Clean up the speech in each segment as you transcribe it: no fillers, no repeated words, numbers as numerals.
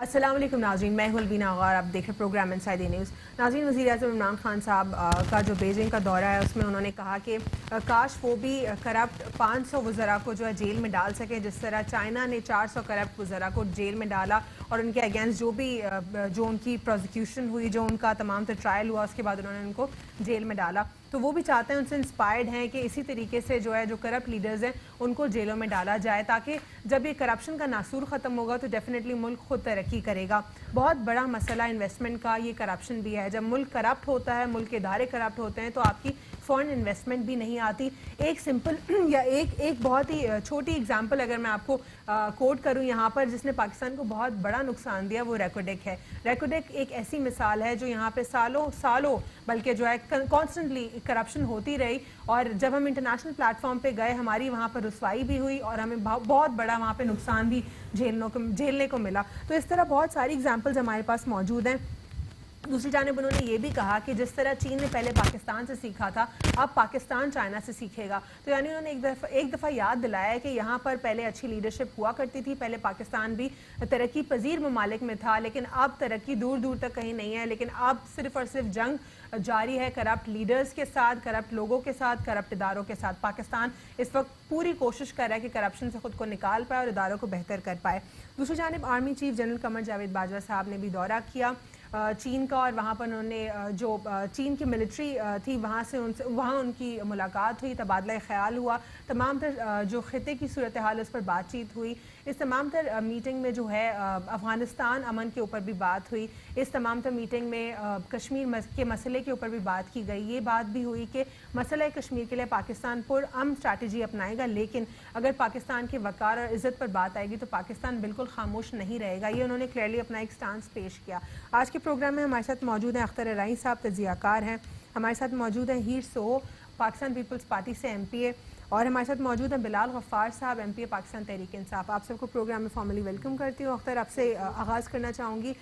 السلام علیکم ناظرین، میں ہوں البینہ غار، آپ دیکھ رہے پروگرام انسائیڈ نیوز۔ ناظرین، وزیر اعظم عمران خان صاحب کا جو بیجنگ کا دورہ ہے اس میں انہوں نے کہا کہ کاش وہ بھی کرپٹ 500 وزراء کو جو ہے جیل میں ڈال سکے، جس طرح چائنا نے 400 کرپٹ وزراء کو جیل میں ڈالا اور ان کے اگینسٹ جو ان کی پروزیکیوشن ہوئی، جو ان کا تمام تر ٹرائل ہوا، اس کے بعد انہوں نے ان کو جیل میں ڈالا۔ تو وہ بھی چاہتے ہیں، ان سے انسپائرڈ ہیں کہ اسی طریقے سے جو ہے جو کرپٹ لیڈرز ہیں ان کو جیلوں میں ڈالا جائے، تاکہ جب یہ کرپشن کا ناسور ختم ہوگا تو ڈیفینیٹلی ملک خود ترقی کرے گا۔ بہت بڑا مسئلہ انویسٹمنٹ کا یہ کرپشن بھی ہے۔ جب ملک کرپٹ ہوتا ہے، ملک کے ادارے کرپٹ ہوتے ہیں، تو آپ کی فورن انویسٹمنٹ بھی نہیں آتی۔ ایک سمپل یا ایک بہت ہی چھوٹی اگزامپل اگر میں آپ کو کوٹ کروں یہاں پر، جس نے پاکستان کو بہت بڑا نقصان دیا، وہ ریکوڈیک ہے۔ ریکوڈیک ایک ایسی مثال ہے جو یہاں پہ سالوں بلکہ جو ہے کانسٹنٹلی کرپشن ہوتی رہی، اور جب ہم انٹرنیشنل پلیٹ فارم پہ گئے ہماری وہاں پر رسوائی بھی ہوئی اور ہمیں بہت بڑا وہاں پہ نقصان بھی جھیلنے کو ملا۔ تو اس طرح بہت ساری اگزامپلز ہمارے پاس موجود ہیں۔ دوسری جانب انہوں نے یہ بھی کہا کہ جس طرح چین نے پہلے پاکستان سے سیکھا تھا، اب پاکستان چائنا سے سیکھے گا۔ تو یعنی انہوں نے ایک دفعہ یاد دلایا ہے کہ یہاں پر پہلے اچھی لیڈرشپ ہوا کرتی تھی، پہلے پاکستان بھی ترقی پذیر ممالک میں تھا، لیکن اب ترقی دور دور تک کہیں نہیں ہے، لیکن اب صرف اور صرف جنگ جاری ہے کرپٹ لیڈرز کے ساتھ، کرپٹ لوگوں کے ساتھ، کرپٹ اداروں کے ساتھ۔ پاکستان اس وقت پوری کوشش کر رہا ہے کہ کرپشن سے خود کو نکال پائے اور اداروں کو بہتر کر پائے۔ دوسری جانب army chief general Qamar Javed Bajwa صاحب نے بھی دورہ کیا چین کا، اور وہاں پر انہوں نے جو چین کی ملٹری تھی وہاں ان کی ملاقات ہوئی، تبادلہ خیال ہوا، تمام تر جو خطے کی صورتحال اس پر بات چیت ہوئی۔ اس تمام تر میٹنگ میں جو ہے افغانستان امن کے اوپر بھی بات ہوئی، اس تمام تر میٹنگ میں کشمیر کے مسئلے کے اوپر بھی بات کی گئی۔ یہ بات بھی ہوئی کہ مسئلہ کشمیر کے لیے پاکستان پرامن اسٹریٹجی اپنائے گا، لیکن اگر پاکستان کے وقار اور عزت پر بات آئے گی تو پاکستان بالکل خاموش نہیں رہے گا۔ یہ انہوں نے کلیئرلی اپنا ایک سٹانس پیش کیا۔ آج کے پروگرام میں ہمارے ساتھ موجود ہیں اختر ارائیں صاحب، تجزیہ کار ہیں، ہمارے ساتھ موجود ہیں ہیر سو، پاکستان پیپلز پارٹی سے ایم پی اے، اور ہمارے ساتھ موجود ہیں بلال غفار صاحب، ایم پی اے پاکستان تحریک انصاف۔ آپ سب کو پروگرام میں فارملی ویلکم کرتی ہوں۔ اختر، آپ سے آغاز کرنا چاہوں گی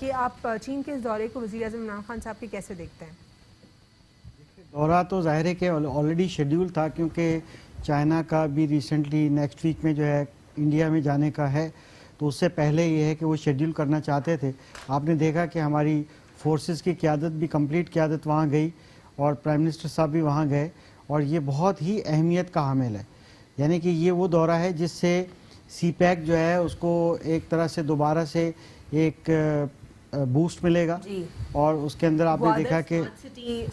کہ آپ چین کے اس دورے کو وزیر اعظم عمران خان صاحب کے کیسے دیکھتے ہیں؟ دورہ تو ظاہر ہے کہ آلریڈی شیڈیول تھا، کیونکہ چائنا کا بھی ریسنٹلی نیکسٹ ویک میں جو ہے انڈیا میں جانے کا ہے، تو اس سے پہلے یہ ہے کہ وہ شیڈیول کرنا چاہتے تھے۔ آپ نے دیکھا کہ ہماری فورسز کی قیادت بھی، کمپلیٹ قیادت وہاں گئی، اور پرائم منسٹر صاحب بھی وہاں گئے، اور یہ بہت ہی اہمیت کا حامل ہے۔ یعنی کہ یہ وہ دورہ ہے جس سے سی پیک جو ہے اس کو ایک طرح سے دوبارہ سے ایک بوسٹ ملے گا، اور اس کے اندر آپ نے دیکھا کہ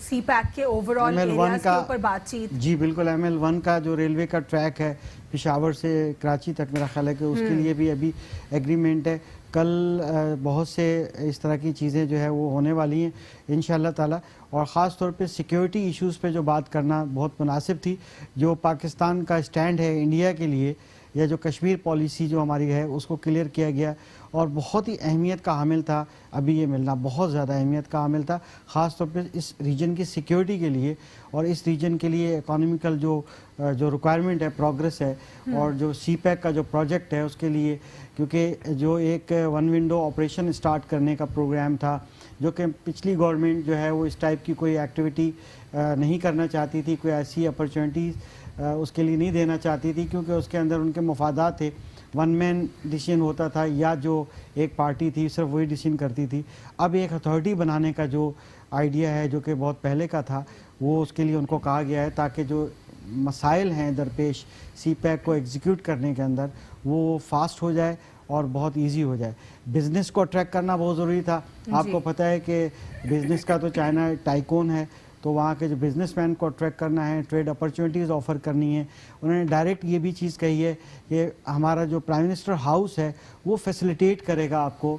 سی پیک کے اوورآل ایریاز کے اوپر بات چیت، جی بالکل، ML1 کا جو ریلوے کا ٹریک ہے پشاور سے کراچی تک، میرا خیال ہے کہ اس کے لیے بھی ابھی ایگریمنٹ ہے۔ کل بہت سے اس طرح کی چیزیں جو ہے وہ ہونے والی ہیں انشاءاللہ تعالی، اور خاص طور پہ سیکیورٹی ایشوز پہ جو بات کرنا بہت مناسب تھی۔ جو پاکستان کا سٹینڈ ہے انڈیا کے لیے، یا جو کشمیر پالیسی جو ہماری ہے، اس کو کلیئر کیا گیا، اور بہت ہی اہمیت کا حامل تھا ابھی یہ ملنا، بہت زیادہ اہمیت کا حامل تھا، خاص طور پہ اس ریجن کی سیکیورٹی کے لیے، اور اس ریجن کے لیے اکانومیکل جو ریکوائرمنٹ ہے، پروگریس ہے، اور جو سی پیک کا جو پروجیکٹ ہے اس کے لیے، کیونکہ جو ایک ون ونڈو آپریشن سٹارٹ کرنے کا پروگرام تھا، جو کہ پچھلی گورنمنٹ جو ہے وہ اس ٹائپ کی کوئی ایکٹیویٹی نہیں کرنا چاہتی تھی، کوئی ایسی اپرچونیٹیز اس کے لیے نہیں دینا چاہتی تھی، کیونکہ اس کے اندر ان کے مفادات تھے۔ ون مین ڈیسیژن ہوتا تھا، یا جو ایک پارٹی تھی صرف وہی ڈیسیژن کرتی تھی۔ اب ایک اتھارٹی بنانے کا جو آئیڈیا ہے، جو کہ بہت پہلے کا تھا، وہ اس کے لیے ان کو کہا گیا ہے، تاکہ جو مسائل ہیں درپیش سی پیک کو ایگزیکیوٹ کرنے کے اندر، وہ فاسٹ ہو جائے اور بہت ایزی ہو جائے۔ بزنس کو اٹریکٹ کرنا بہت ضروری تھا۔ آپ کو پتہ ہے کہ بزنس کا تو چائنا ٹائکون ہے، تو وہاں کے جو بزنس مین کو اٹریکٹ کرنا ہے، ٹریڈ اپرچونیٹیز آفر کرنی ہے۔ انہوں نے ڈائریکٹ یہ بھی چیز کہی ہے کہ ہمارا جو پرائم منسٹر ہاؤس ہے وہ فیسیلیٹیٹ کرے گا آپ کو،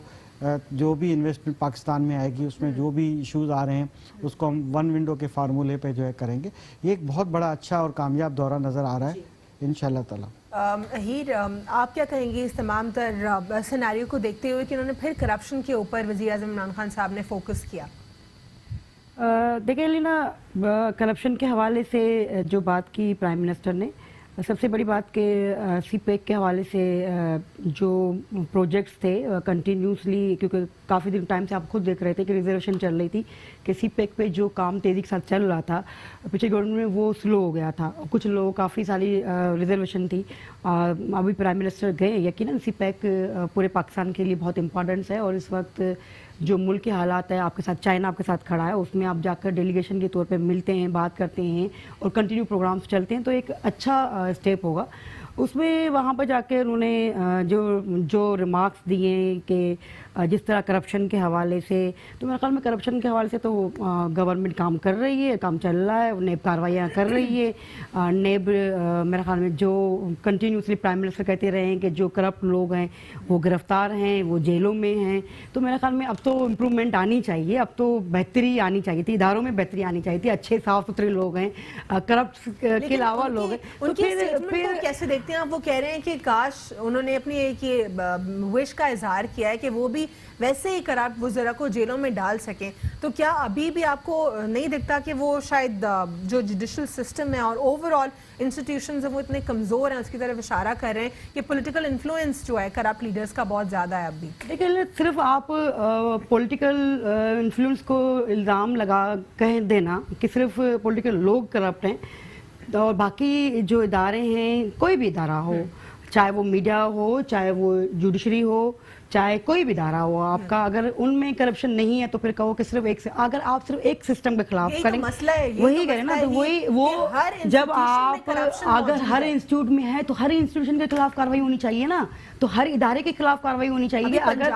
جو بھی انویسٹمنٹ پاکستان میں آئے گی، اس میں جو بھی ایشوز آ رہے ہیں اس کو ہم ون ونڈو کے فارمولے پہ جو ہے کریں گے۔ یہ ایک بہت بڑا اچھا اور کامیاب دورہ نظر آ رہا ہے انشاءاللہ تعالی۔ ہیر، آپ کیا کہیں گے اس تمام تر سیناریو کو دیکھتے ہوئے کہ انہوں نے پھر کرپشن کے اوپر وزیر اعظم عمران خان صاحب نے فوکس کیا؟ دیکھیں لینا، کرپشن کے حوالے سے جو بات کی پرائم منسٹر نے، سب سے بڑی بات کہ سی پیک کے حوالے سے جو پروجیکٹس تھے کنٹینیوسلی، کیونکہ کافی دن ٹائم سے آپ خود دیکھ رہے تھے کہ ریزرویشن چل رہی تھی کہ سی پیک پہ جو کام تیزی کے ساتھ چل رہا تھا پچھلے گورنمنٹ میں وہ سلو ہو گیا تھا. کچھ لوگ کافی ساری ریزرویشن تھی. ابھی پرائم منسٹر گئے، یقیناً سی پیک پورے پاکستان کے لیے بہت امپورٹنس ہے، اور اس وقت جو ملک کے حالات ہے، آپ کے ساتھ چائنا آپ کے ساتھ کھڑا ہے، اس میں آپ جا کر ڈیلیگیشن کے طور پہ ملتے ہیں، بات کرتے ہیں اور کنٹینیو پروگرامز چلتے ہیں، تو ایک اچھا اسٹیپ ہوگا. اس میں وہاں پر جا کے انہوں نے جو ریمارکس دیے کہ جس طرح کرپشن کے حوالے سے، تو میرے خیال میں کرپشن کے حوالے سے تو گورنمنٹ کام کر رہی ہے، کام چل رہا ہے، نیب کارروائیاں کر رہی ہے. نیب میرے خیال میں جو کنٹینیوسلی پرائم منسٹر کہتے رہے ہیں کہ جو کرپٹ لوگ ہیں وہ گرفتار ہیں، وہ جیلوں میں ہیں، تو میرے خیال میں اب تو امپرومنٹ آنی چاہیے، اب تو بہتری آنی چاہیے تھی، اداروں میں بہتری آنی چاہیے تھی. اچھے صاف ستھرے لوگ ہیں، کرپٹ کے علاوہ لوگ ہیں. ان کی اسٹیٹمنٹ کو کیسے دیکھتے ہیں آپ؟ وہ کہہ رہے ہیں کہ کاش انہوں نے اپنی ایک یہ وش کا اظہار کیا ہے کہ وہ بھی ویسے ہی کرپٹ وزراء کو جیلوں میں ڈال سکیں، تو کیا ابھی بھی آپ کو نہیں دکھتا کہ وہ شاید جو جوڈیشل سسٹم ہے اور اوور آل انسٹیٹیوشنز ہیں وہ اتنے کمزور ہیں، اس کی طرف اشارہ کر رہے ہیں کہ پولیٹیکل انفلوئنس جو ہے کرپٹ لیڈرز کا بہت زیادہ ہے اب بھی؟ لیکن صرف آپ پولیٹیکل انفلوئنس کو الزام لگا کہہ دینا کہ صرف پولیٹیکل لوگ کرپٹ ہیں، اور باقی جو ادارے ہیں، کوئی بھی ادارہ ہو، چاہے وہ میڈیا ہو، چاہے وہ جوڈیشری ہو، چاہے کوئی بھی ادارہ ہو آپ کا، اگر ان میں کرپشن نہیں ہے تو پھر کہو کہ صرف ایک، اگر آپ صرف ایک سسٹم کے خلاف کریں، وہی کریں نا، تو وہی وہ جب آپ اگر ہر انسٹیٹیوٹ میں ہے تو ہر انسٹیٹیوشن کے خلاف کارروائی ہونی چاہیے نا، تو ہر ادارے کے خلاف کارروائی ہونی چاہیے. اگر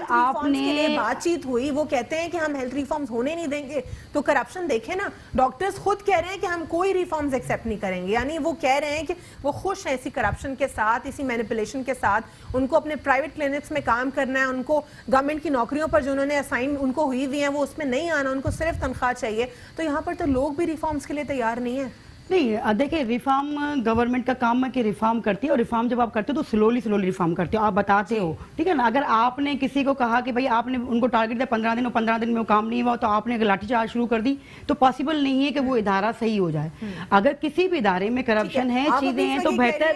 آپ نے بات چیت ہوئی، وہ کہتے ہیں کہ ہم ہیلتھ ریفارمز ہونے نہیں دیں گے، تو کرپشن دیکھیں نا، ڈاکٹرز خود کہہ رہے ہیں کہ ہم کوئی ریفارمز ایکسیپٹ نہیں کریں گے. یعنی وہ کہہ رہے ہیں کہ وہ خوش ہیں اسی کرپشن کے ساتھ، اسی مینیپولیشن کے ساتھ. ان کو اپنے پرائیویٹ کلینکس میں کام کرنا ہے، ان کو گورنمنٹ کی نوکریوں پر جو انہوں نے اسائن ان کو ہوئی ہوئی ہیں وہ اس میں نہیں آنا، ان کو صرف تنخواہ چاہیے. تو یہاں پر تو لوگ بھی ریفارمز کے لیے تیار نہیں ہیں. نہیں، دیکھیں ریفارم گورنمنٹ کا کام ہے کہ ریفارم کرتی ہے، اور ریفارم جب آپ کرتے ہو تو سلولی ریفارم کرتے ہو، آپ بتاتے ہو، ٹھیک ہے نا. اگر آپ نے کسی کو کہا کہ بھائی آپ نے ان کو ٹارگٹ دیا 15 دن اور 15 دن میں وہ کام نہیں ہوا تو آپ نے لاٹھی چارج شروع کر دی، تو پاسبل نہیں ہے کہ وہ ادارہ صحیح ہو جائے. اگر کسی بھی ادارے میں کرپشن ہے، چیزیں ہیں، تو بہتر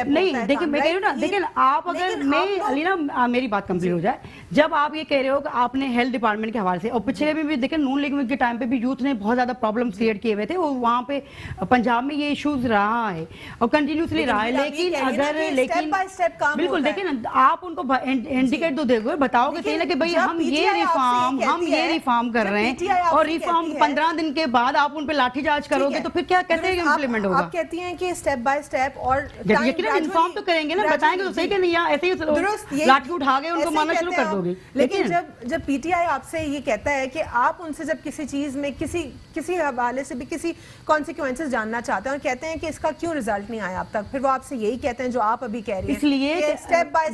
نہیں. دیکھیں میں کہہ رہی ہوں نا، دیکھیں آپ اگر میں علینا میری بات کمپلیٹ ہو جائے، جب آپ یہ کہہ رہے ہو کہ آپ نے ہیلتھ ڈپارٹمنٹ کے حوالے سے، اور پچھلے میں بھی دیکھیں نون لیگ کے ٹائم پہ بھی یوتھ نے بہت زیادہ پرابلم کریٹ کیے ہوئے تھے، وہ وہاں پہ پنجاب میں یہ ایشوز رہا ہے اور کنٹینیوسلی رہا ہے. لیکن بالکل دیکھیں نا، آپ ان کو انڈیکیٹ تو دیکھو، بتاؤ کہ کہ بھائی ہم یہ ریفارم کر رہے ہیں، اور ریفارم 15 دن کے بعد آپ ان پہ لاٹھی چارج کرو گے تو پھر کیا کیسے امپلیمنٹ ہوگا؟ آپ کہتی ہیں کہ اسٹیپ بائی اسٹیپ، اور یقیناً انفارم تو کریں گے نا، بتائیں گے تو صحیح کہ نہیں، یا ایسے ہی لاٹھی اٹھا گئے ان کو ماننا شروع کر دو گے. لیکن جب پی ٹی آئی آپ سے یہ کہتا ہے کہ آپ ان سے جب کسی چیز میں کسی حوالے سے بھی کسی کانسیکوینسز جاننا چاہتے ہیں اور کہتے ہیں کہ اس کا کیوں رزلٹ نہیں آیا اب تک، پھر وہ آپ سے یہی کہتے ہیں جو آپ ابھی کہہ رہی ہیں، اس لیے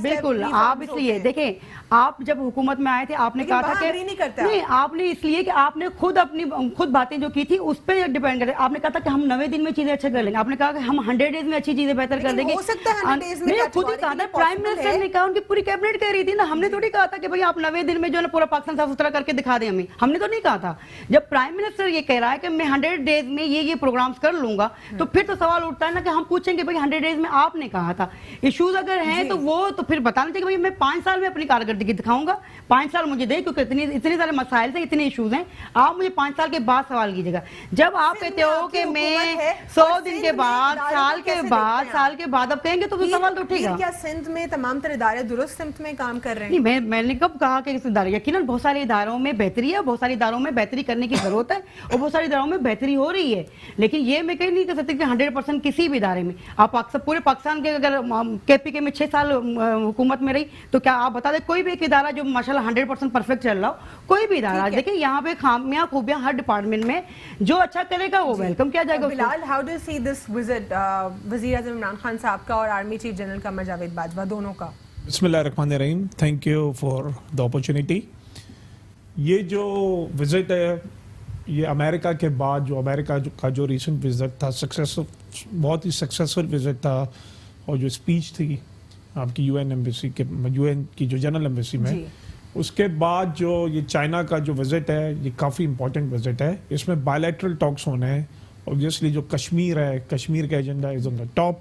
بالکل آپ اس لیے دیکھیں، آپ جب حکومت میں آئے تھے آپ نے کہا تھا کہ نہیں، آپ نے اس لیے کہ آپ نے خود باتیں جو کی تھی اس پہ ڈیپینڈ کرتے. آپ نے کہا تھا کہ ہم 90 دن میں چیزیں اچھا کر لیں گے، آپ نے کہا کہ ہم 100 ڈیز میں اچھی چیزیں بہتر کر دیں گے. خود ہی کہا تھا، پرائم منسٹر نے کہا، ان کی پوری کیبنٹ کہہ رہی تھی نا، ہم نے تھوڑی کہا تھا کہ بھائی آپ 90 دن میں جو ہے نا پورا پاکستان صاف ستھرا کر کے دکھا دیں ہم نے تو نہیں کہا تھا. جب پرائم منسٹر یہ کہہ رہا ہے کہ میں 100 ڈیز میں یہ پروگرامز کر لوں گا، تو پھر تو سوال اٹھتا ہے نا کہ ہم پوچھیں گے بھائی 100 ڈیز میں آپ نے کہا تھا. ایشوز اگر ہیں تو وہ تو پھر بتانا چاہیے کہ بھائی میں 5 سال میں اپنی کارکردگی دکھاؤں گا، 5 سال مجھے دے، کیونکہ اتنے سارے مسائل سے اتنے ایشوز ہیں. آپ مجھے 5 سال کے بعد سوال کیجیے گا. جب آپ کہتے ہو کہ میں 100 دن کے بعد، سال کے بعد اب کہیں گے تو سوال تو اٹھے گا. کیا سندھ میں تمام تر ادارے درست سمت میں کام کر رہے ہیں؟ نہیں، میں نے کب کہا کہ اس ادارے، یقیناً بہت سارے اداروں میں بہتری ہے، بہت سارے اداروں میں بہتری کرنے کی ضرورت ہے، اور بہت سارے اداروں میں بہتری ہو رہی ہے. لیکن یہ میں کہیں نہیں کہہ سکتی کہ 100% کسی بھی ادارے میں. آپ پورے پاکستان کے اگر کے پی کے میں 6 سال حکومت میں رہی تو کیا آپ بتا دیں کوئی بھی ایک ادارہ جو ماشاءاللہ 100% پرفیکٹ چل رہا ہو؟ کوئی بھی ادارہ. دیکھیں یہاں پہ خامیاں خوبیاں ہر ڈپارٹمنٹ میں، جو اچھا کرے گا وہ ویلکم کیا جائے گا. Bilal, how do you see this visit وزیر اعظم عمران خان صاحب کا اور army chief general Qamar Javed Bajwa دونوں کا؟ بسم اللہ الرحمن الرحیم. Thank you for the opportunity. یہ جو وزٹ ہے یہ امریکہ کے بعد، جو امریکہ کا جو ریسنٹ وزٹ تھا، بہت ہی سکسیسفل وزٹ تھا، اور جو اسپیچ تھی آپ کی یو این کی جو جنرل ایمبیسی میں، اس کے بعد جو یہ چائنا کا جو وزٹ ہے یہ کافی امپورٹنٹ وزٹ ہے. اس میں بائیلیٹرل ٹاکس ہونے ہیں، obviously جو کشمیر ہے, کشمیر کا agenda is on the top.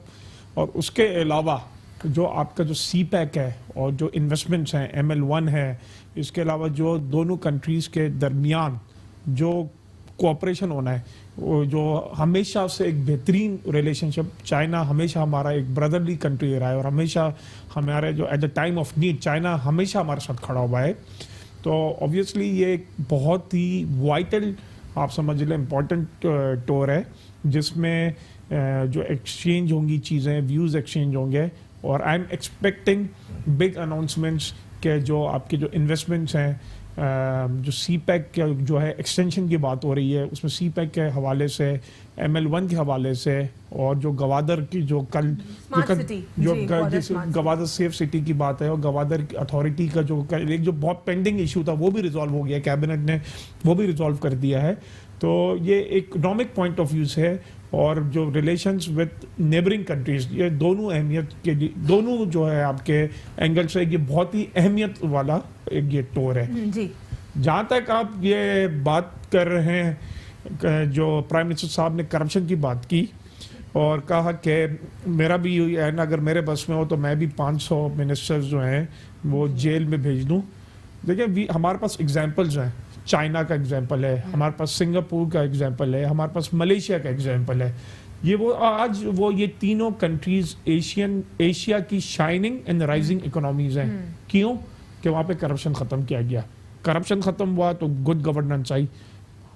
اور اس کے علاوہ جو آپ کا جو سی پیک ہے اور جو انویسٹمنٹس ہیں, ML1 ہے, اس کے علاوہ جو دونوں کنٹریز کے درمیان جو کوآپریشن ہونا ہے, وہ جو ہمیشہ سے ایک بہترین ریلیشن شپ, چائنا ہمیشہ ہمارا ایک بردرلی کنٹری رہا ہے اور ہمیشہ ہمارے جو at the time of need China ہمیشہ ہمارے ساتھ کھڑا ہوا ہے. تو اوبیسلی یہ ایک بہت ہی وائٹل آپ سمجھ لیں امپورٹنٹ ٹور ہے جس میں جو ایکسچینج ہوں گی چیزیں, ویوز ایکسچینج ہوں گے. اور I am expecting big announcements کہ جو آپ کے جو انویسٹمنٹس ہیں, جو سی پیک کے جو ہے ایکسٹینشن کی بات ہو رہی ہے, اس میں سی پیک کے حوالے سے, ML1 کے حوالے سے, اور جو گوادر کی جو کل جو گوادر سیف سٹی کی بات ہے, اور گوادر اتھارٹی کا جو ایک جو بہت پینڈنگ ایشو تھا وہ بھی ریزالو ہو گیا, کیبنٹ نے وہ بھی ریزالو کر دیا ہے. تو یہ اکنامک پوائنٹ آف ویو سے ہے, اور جو ریلیشنز وتھ نیبرنگ کنٹریز, یہ دونوں اہمیت کے لیے, دونوں جو ہے آپ کے اینگل سے یہ بہت ہی اہمیت والا ایک یہ ٹور ہے. جی جہاں تک آپ یہ بات کر رہے ہیں, جو پرائم منسٹر صاحب نے کرپشن کی بات کی اور کہا کہ میرا بھی ہے نا, اگر میرے بس میں ہو تو میں بھی 500 منسٹرز جو ہیں وہ جیل میں بھیج دوں. دیکھیں ہمارے پاس ایگزامپلز ہیں, چائنا کا ایگزامپل ہے, ہمارے پاس سنگاپور کا ایگزامپل ہے, ہمارے پاس ملیشیا کا ایگزامپل ہے. یہ وہ آج وہ یہ تینوں کنٹریز ایشیا کی شائننگ اینڈ رائزنگ اکنامیز ہیں. کیوں؟ کہ وہاں پہ کرپشن ختم کیا گیا. کرپشن ختم ہوا تو گڈ گورننس آئی.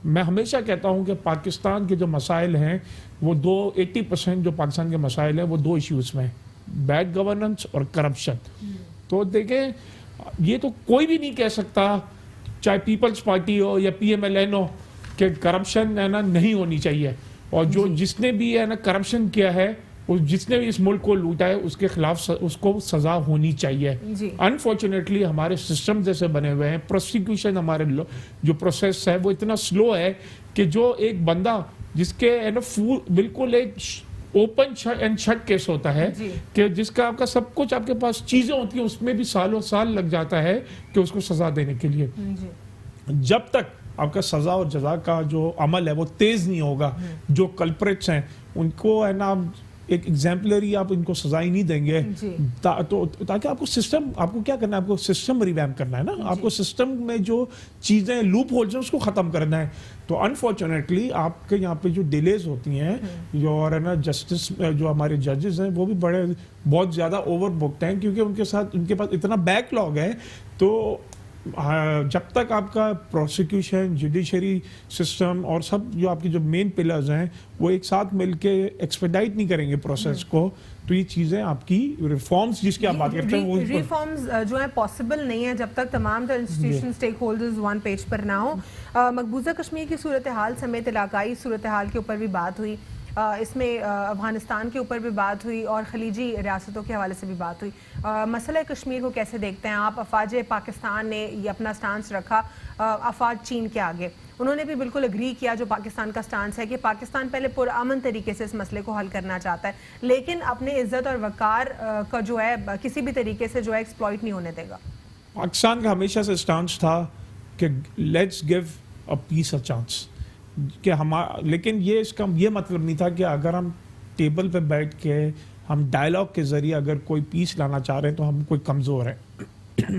میں ہمیشہ کہتا ہوں کہ پاکستان کے جو مسائل ہیں وہ 80% جو پاکستان کے مسائل ہیں وہ 2 ایشوز میں ہیں, بیڈ گورننس اور کرپشن. تو دیکھیں یہ تو کوئی بھی نہیں کہہ سکتا, چاہے پیپلز پارٹی ہو یا PMLN ہو, کہ کرپشن ہے نا نہیں ہونی چاہیے. اور جو جس نے بھی ہے نا کرپشن کیا ہے, جس نے بھی اس ملک کو لوٹا ہے, اس کے خلاف اس کو سزا ہونی چاہیے. انفارچونیٹلی ہمارے سسٹم جیسے بنے ہوئے ہیں, پروسیکیوشن ہمارے جو پروسیس ہے وہ اتنا سلو ہے کہ جو ایک بندہ جس کے ہے نا بالکل ایک اوپن اینڈ شٹ کیس ہوتا ہے کہ جس کا آپ کا سب کچھ آپ کے پاس چیزیں ہوتی ہیں, اس میں بھی سالوں سال لگ جاتا ہے کہ اس کو سزا دینے کے لیے. جب تک آپ کا سزا اور جزا کا جو عمل ہے وہ تیز نہیں ہوگا, جو کلپریٹس ہیں ان کو ہے نا ایک ایگزامپلری آپ ان کو سزا ہی نہیں دیں گے, تاکہ آپ کو سسٹم, آپ کو کیا کرنا ہے, آپ کو سسٹم ریویمپ کرنا ہے نا, آپ کو سسٹم میں جو چیزیں لوپ ہولز ہیں اس کو ختم کرنا ہے. تو انفارچونیٹلی آپ کے یہاں پہ جو ڈیلیز ہوتی ہیں, جو اور ہے نا جسٹس جو ہمارے ججز ہیں وہ بھی بہت زیادہ اوور بکڈ ہیں, کیونکہ ان کے پاس اتنا بیک لاگ ہے. تو جب تک آپ کا پروسیکیوشن, جوڈیشری سسٹم اور سب جو آپ کی جو مین پلرز ہیں وہ ایک ساتھ مل کے ایکسپیڈائٹ نہیں کریں گے پروسیس کو, تو یہ چیزیں آپ کی ریفارمز جس کی آپ بات کرتے ہیں وہ ریفارمز جو ہیں پاسبل نہیں ہیں جب تک تمام institution stakeholders one page پر نہ ہوں. مقبوضہ کشمیر کی صورتحال سمیت علاقائی صورتحال کے اوپر بھی بات ہوئی, اس میں افغانستان کے اوپر بھی بات ہوئی اور خلیجی ریاستوں کے حوالے سے بھی بات ہوئی. مسئلہ کشمیر کو کیسے دیکھتے ہیں آپ؟ افواج پاکستان نے یہ اپنا سٹانس رکھا, افواج چین کے آگے انہوں نے بھی بالکل اگری کیا جو پاکستان کا سٹانس ہے کہ پاکستان پہلے پرامن طریقے سے اس مسئلے کو حل کرنا چاہتا ہے, لیکن اپنے عزت اور وقار کا جو ہے کسی بھی طریقے سے جو ہے ایکسپلائٹ نہیں ہونے دے گا. پاکستان کا ہمیشہ سے سٹانس تھا کہ let's give a peace a chance, کہ لیکن یہ اس کا یہ مطلب نہیں تھا کہ اگر ہم ٹیبل پہ بیٹھ کے ہم ڈائلاگ کے ذریعے اگر کوئی پیس لانا چاہ رہے ہیں تو ہم کوئی کمزور ہیں.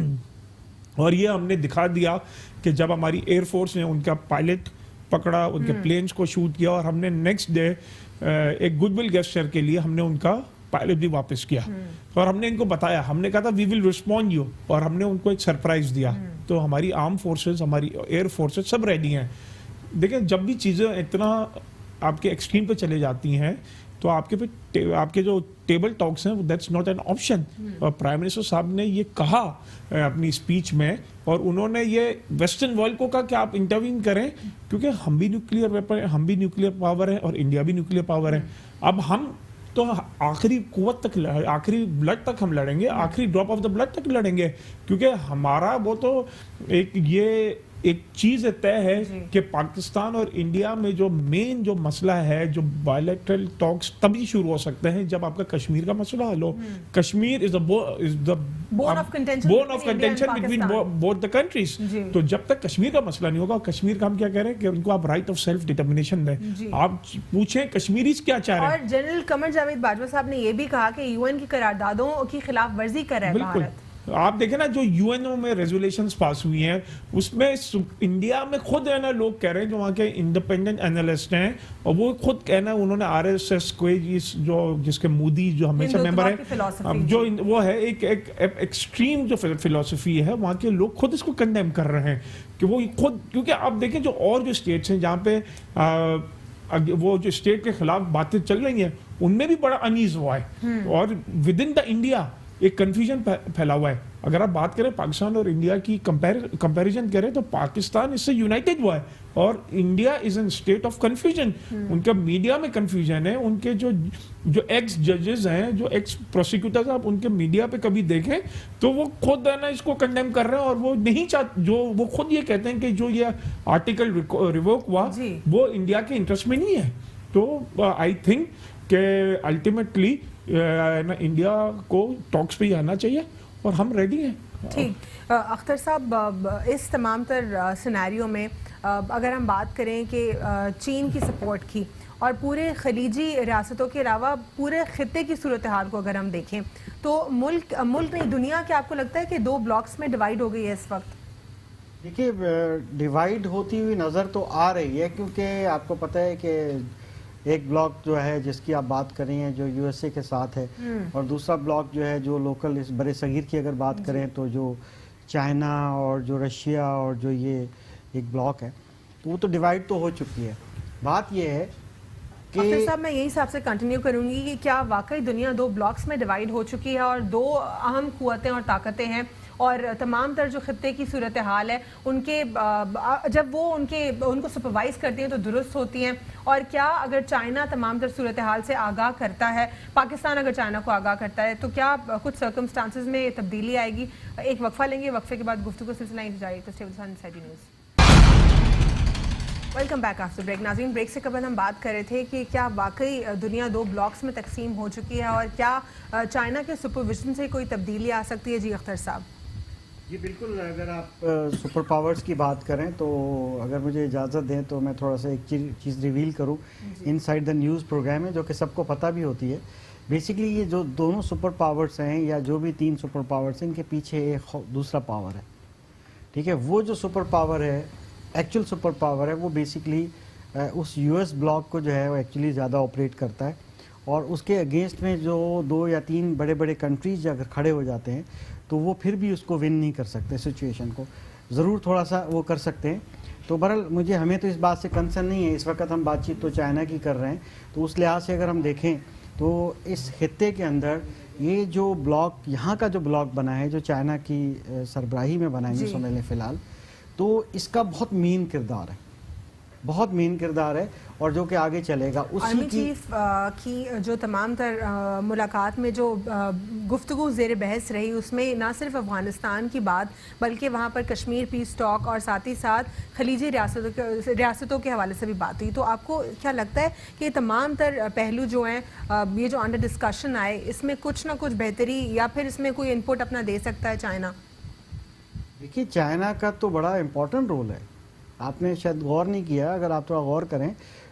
اور یہ ہم نے دکھا دیا کہ جب ہماری ایئر فورس نے ان کا پائلٹ پکڑا, ان کے پلینز کو شوٹ کیا, اور ہم نے نیکسٹ ڈے ایک گڈ ول گیسچر کے لیے ہم نے ان کا پائلٹ بھی واپس کیا, اور ہم نے ان کو بتایا, ہم نے کہا تھا وی ول ریسپونڈ یو, اور ہم نے ان کو ایک سرپرائز دیا. تو ہماری آرم فورسز, ہماری ایئر فورسز سب ریڈی ہیں. دیکھیں جب بھی چیزیں اتنا آپ کے ایکسٹریم پہ چلے جاتی ہیں تو آپ کے جو ٹیبل ٹاکس ہیں دیٹس ناٹ این آپشن. اور پرائم منسٹر صاحب نے یہ کہا اپنی اسپیچ میں, اور انہوں نے یہ ویسٹرن ورلڈ کو کہا کہ آپ انٹروین کریں, کیونکہ ہم بھی نیوکلیئر ویپن ہیں, ہم بھی نیوکلیئر پاور ہیں, اور انڈیا بھی نیوکلیئر پاور ہے. اب ہم تو آخری قوت تک, آخری بلڈ تک ہم لڑیں گے, آخری ڈراپ آف دا بلڈ تک لڑیں گے, کیونکہ ہمارا وہ تو ایک یہ ایک چیز طے ہے کہ پاکستان اور انڈیا میں جو مین جو مسئلہ ہے, جو بائیلیٹرل ٹاکس تبھی شروع ہو سکتے ہیں جب آپ کا کشمیر کا مسئلہ حل ہو. کشمیر از the bone of contention between both the countries. تو جب تک کشمیر کا مسئلہ نہیں ہوگا, کشمیر کا ہم کیا کہہ رہے ہیں کہ ان کو آپ رائٹ آف سیلف ڈٹرمنیشن دیں. آپ پوچھیں کشمیریز کیا چاہ رہے ہیں. اور جنرل قمر جاوید باجوہ صاحب نے یہ بھی کہا کہ یو این کی قراردادوں کی خلاف ورزی کر رہا ہے بھارت. آپ دیکھیں نا جو یو این او میں ریزولیشنز پاس ہوئی ہیں اس میں انڈیا میں خود ہے نا لوگ کہہ رہے ہیں جو وہاں کے انڈیپینڈنٹ اینالسٹ ہیں, اور وہ خود کہنا انہوں نے آر ایس ایس کو جو جس کے مودی جو ہمیشہ ممبر ہے, جو وہ ہے ایک ایکسٹریم جو فلسفی ہے, وہاں کے لوگ خود اس کو کنڈیم کر رہے ہیں کہ وہ خود, کیونکہ آپ دیکھیں جو اور جو اسٹیٹس ہیں جہاں پہ وہ جو اسٹیٹ کے خلاف باتیں چل رہی ہیں ان میں بھی بڑا انیز ہوا ہے, اور ود ان دا انڈیا ایک کنفیوژن پھیلا ہوا ہے. اگر آپ بات کریں پاکستان اور انڈیا کی کمپیریزن کریں تو پاکستان اس سے یونائٹڈ ہوا ہے اور India is an state of confusion. ان کا میڈیا میں کنفیوژن ہے, ان کے جو ایکس ججز ہیں, جو ایکس پروسیکیوٹرز, آپ ان کے میڈیا پہ کبھی دیکھیں تو وہ خود ہے نا اس کو کنڈیم کر رہے ہیں, اور وہ نہیں چاہتے, جو وہ خود یہ کہتے ہیں کہ جو یہ آرٹیکل ریووک ہوا وہ انڈیا کے انٹرسٹ میں نہیں ہے. تو آئی تھنک کہ الٹیمیٹلی انڈیا کو ٹاکس پہ ہی آنا چاہیے اور ہم ریڈی ہیں. ٹھیک. اختر صاحب, اس تمام تر سینیریو میں اگر ہم بات کریں کہ چین کی سپورٹ کی اور پورے خلیجی ریاستوں کے علاوہ پورے خطے کی صورتحال کو اگر ہم دیکھیں تو ملک نہیں دنیا کیا آپ کو لگتا ہے کہ دو بلاکس میں ڈیوائیڈ ہو گئی ہے اس وقت؟ دیکھیے ڈیوائیڈ ہوتی ہوئی نظر تو آ رہی ہے, کیونکہ آپ کو پتہ ہے کہ ایک بلاک جو ہے جس کی آپ بات کر رہی ہیں جو یو ایس اے کے ساتھ ہے, اور دوسرا بلاک جو ہے جو لوکل اس برے صغیر کی اگر بات کریں تو جو چائنا اور جو رشیا اور جو یہ ایک بلاک ہے, تو وہ تو ڈیوائیڈ تو ہو چکی ہے. بات یہ ہے کہ ڈاکٹر صاحب میں یہی حساب سے کنٹینیو کروں گی کہ کیا واقعی دنیا دو بلاکس میں ڈیوائیڈ ہو چکی ہے اور دو اہم قوتیں اور طاقتیں ہیں, اور تمام تر جو خطے کی صورتحال ہے ان کے جب وہ ان کو سپروائز کرتی ہیں تو درست ہوتی ہیں, اور کیا اگر چائنا تمام تر صورتحال سے آگاہ کرتا ہے, پاکستان اگر چائنا کو آگاہ کرتا ہے, تو کیا کچھ سرکمسٹانسز میں تبدیلی آئے گی؟ ایک وقفہ لیں گے, وقفے کے بعد گفتگو سلسلہ جاری. Welcome back after break. ناظرین, بریک سے قبل ہم بات کر رہے تھے کہ کیا واقعی دنیا دو بلاکس میں تقسیم ہو چکی ہے اور کیا چائنا کے سپرویژن سے کوئی تبدیلی آ سکتی ہے؟ جی اختر صاحب. جی بالکل, اگر آپ سپر پاورز کی بات کریں تو اگر مجھے اجازت دیں تو میں تھوڑا سا ایک چیز ریویل کروں. ان سائڈ دا نیوز پروگرام ہے جو کہ سب کو پتہ بھی ہوتی ہے. بیسیکلی یہ جو دونوں سپر پاورز ہیں یا جو بھی تین سپر پاورز ہیں, ان کے پیچھے ایک دوسرا پاور ہے. ٹھیک ہے, وہ جو سپر پاور ہے, ایکچوئل سپر پاور ہے, وہ بیسیکلی اس یو ایس بلاک کو جو ہے وہ ایکچولی زیادہ آپریٹ کرتا ہے, اور اس کے اگینسٹ میں جو دو یا تین بڑے بڑے کنٹریز اگر کھڑے ہو جاتے ہیں تو وہ پھر بھی اس کو ون نہیں کر سکتے. سچویشن کو ضرور تھوڑا سا وہ کر سکتے ہیں. تو بہرحال ہمیں تو اس بات سے کنسرن نہیں ہے. اس وقت ہم بات چیت تو چائنا کی کر رہے ہیں, تو اس لحاظ سے اگر ہم دیکھیں تو اس خطے کے اندر یہ جو بلاک, یہاں کا جو بلاک بنا ہے جو چائنا کی سربراہی میں بنا ہے سمجھ لیں فی الحال, تو اس کا بہت مین کردار ہے, بہت مین کردار ہے, اور جو کہ آگے چلے گا. آرمی چیف کی جو تمام تر ملاقات میں جو گفتگو زیر بحث رہی, اس میں نہ صرف افغانستان کی بات بلکہ وہاں پر کشمیر پیس ٹاک اور ساتھ ہی ساتھ خلیجی ریاستوں کے حوالے سے بھی بات ہوئی. تو آپ کو کیا لگتا ہے کہ تمام تر پہلو جو ہیں, یہ جو انڈر ڈسکشن آئے, اس میں کچھ نہ کچھ بہتری یا پھر اس میں کوئی انپٹ اپنا دے سکتا ہے چائنا؟ دیکھیے, چائنا کا تو بڑا امپورٹنٹ رول ہے. آپ نے شاید غور نہیں کیا, اگر آپ تھوڑا غور کریں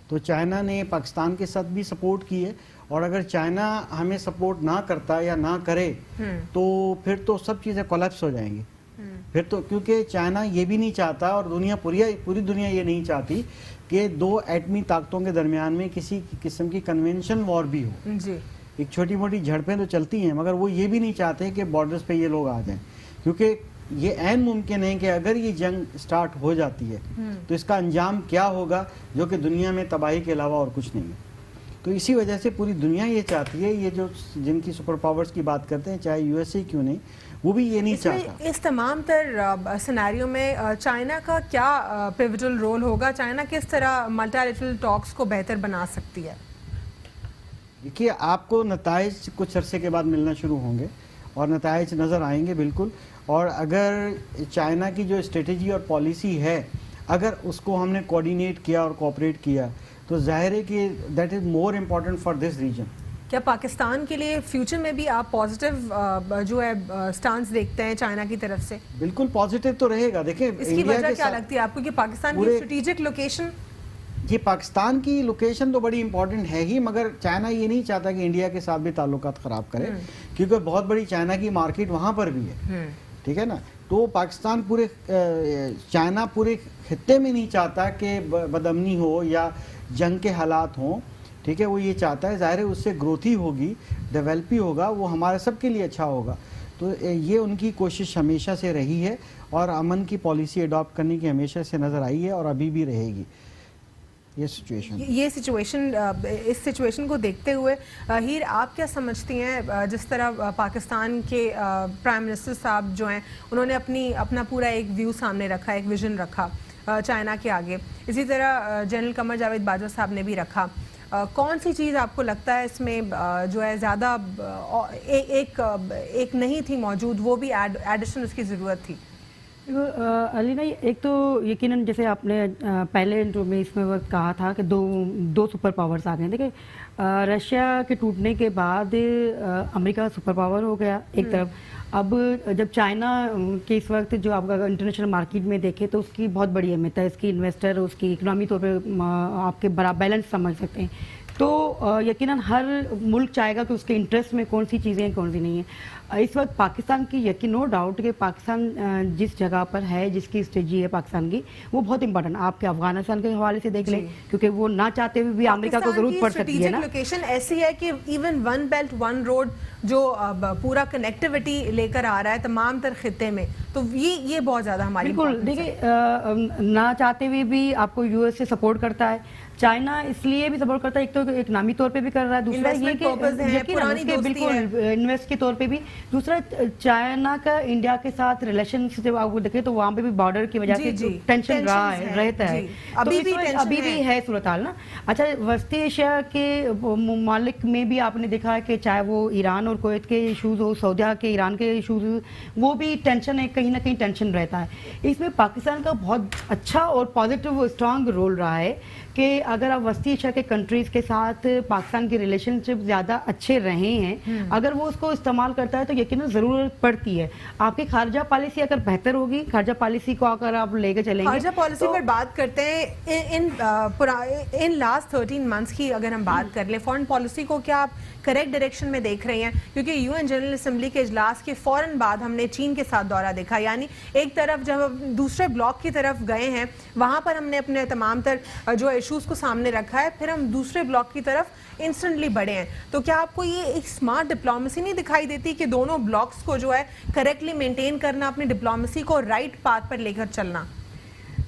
تو چائنا نے پاکستان کے ساتھ بھی سپورٹ کی ہے, اور اگر چائنا ہمیں سپورٹ نہ کرتا یا نہ کرے تو پھر تو سب چیزیں کولیپس ہو جائیں گی. پھر تو کیونکہ چائنا یہ بھی نہیں چاہتا, اور پوری دنیا یہ نہیں چاہتی کہ دو ایٹمی طاقتوں کے درمیان میں کسی قسم کی کنونشن وار بھی ہو. ایک چھوٹی موٹی جھڑپیں تو چلتی ہیں, مگر وہ یہ بھی نہیں چاہتے کہ بارڈرز پہ یہ لوگ آ جائیں, کیونکہ یہ عین ممکن ہے کہ اگر یہ جنگ سٹارٹ ہو جاتی ہے تو اس کا انجام کیا ہوگا, جو کہ دنیا میں تباہی کے علاوہ اور کچھ نہیں ہے. تو اسی وجہ سے پوری دنیا یہ چاہتی ہے, یہ جو جن کی سپر پاورز کی بات کرتے ہیں, چاہے یو ایس اے کیوں نہیں, وہ بھی یہ نہیں چاہتا. اس تمام تر سینیریو میں چائنا کا کیا پیوٹل رول ہوگا؟ چائنا کس طرح ملٹی لیٹرل ٹاکس کو بہتر بنا سکتی ہے؟ دیکھیے, آپ کو نتائج کچھ عرصے کے بعد ملنا شروع ہوں گے, اور نتائج نظر آئیں گے بالکل. اور اگر چائنا کی جو اسٹریٹجی اور پالیسی ہے اگر اس کو ہم نے کوآرڈینیٹ کیا اور کوآپریٹ کیا تو ظاہر ہے کہ that is more important for this region. کیا پاکستان کے لیے فیوچر میں بھی آپ پازیٹیو جو ہے سٹانس دیکھتے ہیں چائنا کی طرف سے؟ بالکل پازیٹیو تو رہے گا. دیکھیں اس کی وجہ کیا لگتی ہے آپ کو کہ پاکستان کی اسٹریٹجک لوکیشن؟ یہ پاکستان کی لوکیشن تو بڑی امپورٹنٹ ہے ہی, مگر چائنا یہ نہیں چاہتا کہ انڈیا کے ساتھ بھی تعلقات خراب کرے, کیونکہ بہت بڑی چائنا کی مارکیٹ وہاں پر بھی ہے, ٹھیک ہے نا. تو پاکستان چائنا پورے خطے میں نہیں چاہتا کہ بدامنی ہو یا جنگ کے حالات ہوں, ٹھیک ہے. وہ یہ چاہتا ہے, ظاہر ہے اس سے گروتھ ہی ہوگی, ڈیولپ ہی ہوگا, وہ ہمارے سب کے لیے اچھا ہوگا. تو یہ ان کی کوشش ہمیشہ سے رہی ہے اور امن کی پالیسی اڈاپٹ کرنے کی ہمیشہ سے نظر آئی ہے اور ابھی بھی رہے گی. اس سچویشن کو دیکھتے ہوئے ہیر آپ کیا سمجھتی ہیں, جس طرح پاکستان کے پرائم منسٹر صاحب جو ہیں انہوں نے اپنا پورا ایک ویو سامنے رکھا, ایک ویژن رکھا چائنا کے آگے, اسی طرح جنرل قمر جاوید باجوہ صاحب نے بھی رکھا, کون سی چیز آپ کو لگتا ہے اس میں جو ہے زیادہ ایک نہیں تھی موجود, وہ بھی ایڈیشن اس کی ضرورت تھی؟ علینا ایک تو یقیناً جیسے آپ نے پہلے انٹرو میں اس میں وقت کہا تھا کہ دو سپر پاورز آ گئے ہیں. دیکھیں رشیا کے ٹوٹنے کے بعد امریکہ سپر پاور ہو گیا ایک طرف. اب جب چائنا کے اس وقت جو آپ انٹرنیشنل مارکیٹ میں دیکھیں تو اس کی بہت بڑی اہمیت ہے, اس کی انویسٹر, اس کی اکنامی طور پہ آپ کے برابر بیلنس سمجھ سکتے ہیں. تو یقیناً ہر ملک چاہے گا کہ اس کے انٹرسٹ میں کون سی چیزیں ہیں کون سی نہیں ہیں. اس وقت پاکستان کی یقین نو ڈاؤٹ کہ پاکستان جس جگہ پر ہے, جس کی اسٹریٹجی ہے پاکستان کی, وہ بہت امپورٹنٹ. آپ کے افغانستان کے حوالے سے دیکھ لیں, کیونکہ وہ نہ چاہتے ہوئے بھی امریکہ کو ضرورت پڑ سکتی ہے نا. لوکیشن ایسی ہے کہ even one belt one road جو پورا کنیکٹیوٹی لے کر آ رہا ہے تمام تر خطے میں, تو یہ بہت زیادہ ہماری بالکل. دیکھیے نہ چاہتے ہوئے بھی آپ کو یو ایس سے سپورٹ کرتا ہے, چائنا اس لیے بھی سپورٹ کرتا ہے, ایک تو اکنامی طور پہ بھی کر رہا ہے, دوسرا یہ کہ بالکل انویسٹ کے طور پہ بھی, دوسرا چائنا کا انڈیا کے ساتھ ریلیشن جب آپ کو دیکھیں تو وہاں پہ بھی بارڈر کی وجہ سے ٹینشن رہتا ہے, ابھی بھی ہے صورتحال نا. اچھا وسطی ایشیا کے ممالک میں بھی آپ نے دیکھا ہے کہ چاہے وہ ایران اور کویت کے ایشوز ہو, سعودیہ کے ایران کے ایشوز, وہ بھی ٹینشن ہے, کہیں نہ کہیں ٹینشن رہتا ہے. اس میں پاکستان کا بہت اچھا اور پازیٹیو اسٹرانگ رول رہا ہے کہ اگر آپ وسطی ایشیا کے کنٹریز کے ساتھ پاکستان کی ریلیشن شپ زیادہ اچھے رہے ہیں, اگر وہ اس کو استعمال کرتا ہے تو یقیناً ضرورت پڑتی ہے. آپ کی خارجہ پالیسی اگر بہتر ہوگی, خارجہ پالیسی کو اگر آپ لے کے چلیں گے, خارجہ پالیسی پر بات کرتے ہیں ان لاسٹ 13 منتھس کی اگر ہم بات کر لیں, فارن پالیسی کو کیا آپ کریکٹ ڈائریکشن میں دیکھ رہے ہیں؟ کیونکہ یو این جنرل اسمبلی کے اجلاس کے فوراً بعد ہم نے چین کے ساتھ دورہ دیکھا, یعنی ایک طرف جب ہم دوسرے بلاک کی طرف گئے ہیں وہاں پر ہم نے اپنے تمام تر جو ایشوز کو سامنے رکھا ہے, پھر ہم دوسرے بلاک کی طرف انسٹنٹلی بڑھے ہیں. تو کیا آپ کو یہ ایک اسمارٹ ڈپلومیسی نہیں دکھائی دیتی کہ دونوں بلاکس کو جو ہے کریکٹلی مینٹین کرنا, اپنی ڈپلومیسی کو رائٹ پاتھ پر لے کر چلنا؟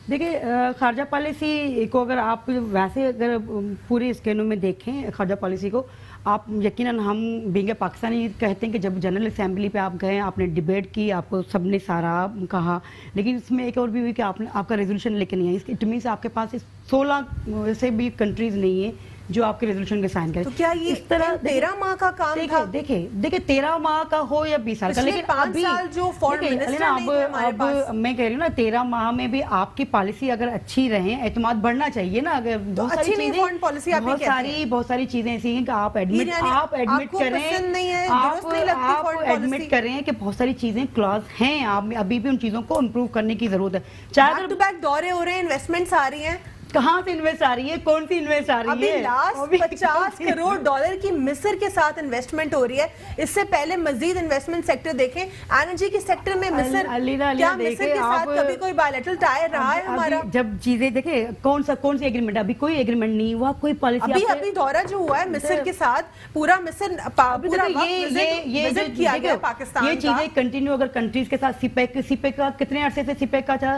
دیکھیں خارجہ پالیسی کو اگر آپ ویسے اگر پوری اسکینوں میں دیکھیں خارجہ پالیسی کو, آپ یقیناً ہم بینگ پاکستانی کہتے ہیں کہ جب جنرل اسمبلی پہ آپ گئے, آپ نے ڈیبیٹ کی, آپ کو سب نے سارا کہا, لیکن اس میں ایک اور بھی ہوئی کہ آپ کا ریزولوشن لے کے نہیں آئی. اٹ مینس آپ کے پاس 16 سے بھی کنٹریز نہیں ہیں جو آپ کے ریزولوشن کے سائن کریں. تو کیا یہ اس طرح 13 ماہ کا کام تھا؟ دیکھیں 13 ماہ کا ہو یا 20 سال کا, لیکن ابھی اب میں کہہ رہی ہوں نا 13 ماہ میں بھی آپ کی پالیسی اگر اچھی رہے, اعتماد بڑھنا چاہیے نا. اگر بہت ساری چیزیں ایسی ہیں کہ آپ ایڈمٹ کریں کہ بہت ساری چیزیں کلاز ہیں, آپ ابھی بھی ان چیزوں کو امپروو کرنے کی ضرورت ہے. بیک ٹو بیک دورے ہو رہے ہیں, انویسٹمنٹس آ رہی ہیں, کہاں سے انویسٹ آ رہی ہے, کون سی انویسٹ آ رہی ہے؟ ابھی لاسٹ 50 کروڑ ڈالر کی مصر کے ساتھ انویسٹمنٹ ہو رہی ہے. اس سے پہلے مزید انویسٹمنٹ سیکٹر دیکھیں, انرجی کے سیکٹر میں مصر, کیا مصر کے ساتھ کبھی کوئی بائیلیٹرل ٹائر رہا ہے ہمارا؟ جب چیزیں دیکھیں کون سی ایگریمنٹ, ابھی کوئی ایگریمنٹ نہیں ہوا, کوئی پالیسی. ابھی دورہ جو ہوا ہے مصر کے ساتھ, پورا مصر وزٹ کیا گیا پاکستان. یہ چیزیں کنٹینیو اگر کنٹریز کے ساتھ سی پیک کا کتنے عرصے سے سی پیک کا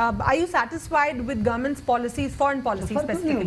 Are you satisfied with government's policies, foreign policies specifically?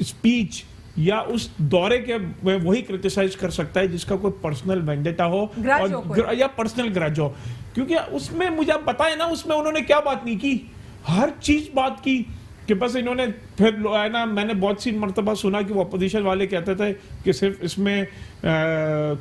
Speech یا اس دورے کے وہی کرٹیسائز کر سکتا ہے جس کا کوئی پرسنل وینڈیٹا ہو یا پرسنل گرج ہو. کیونکہ اس میں مجھے آپ بتائیں نا اس میں انہوں نے کیا بات نہیں کی, ہر چیز بات کی کہ بس انہوں نے پھر ہے نا, میں نے بہت سی مرتبہ سنا کہ وہ اپوزیشن والے کہتے تھے کہ صرف اس میں